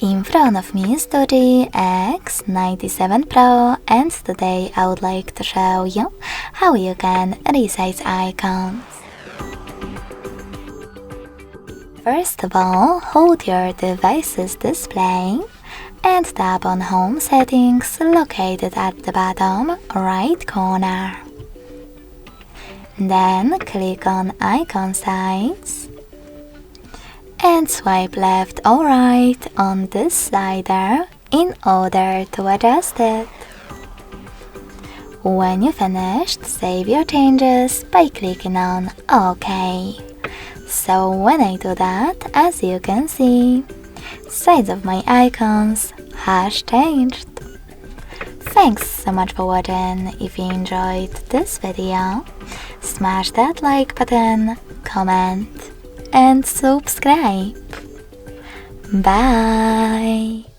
In front of me is DOOGEE X97 Pro, and today I would like to show you how you can resize icons. First of all, hold your device's display and tap on Home Settings located at the bottom right corner. Then click on Icon Size and swipe left or right on this slider in order to adjust it. When you finished, save your changes by clicking on OK. So when I do that, as you can see, size of my icons has changed. Thanks so much for watching. If you enjoyed this video, smash that like button, comment and subscribe. Bye!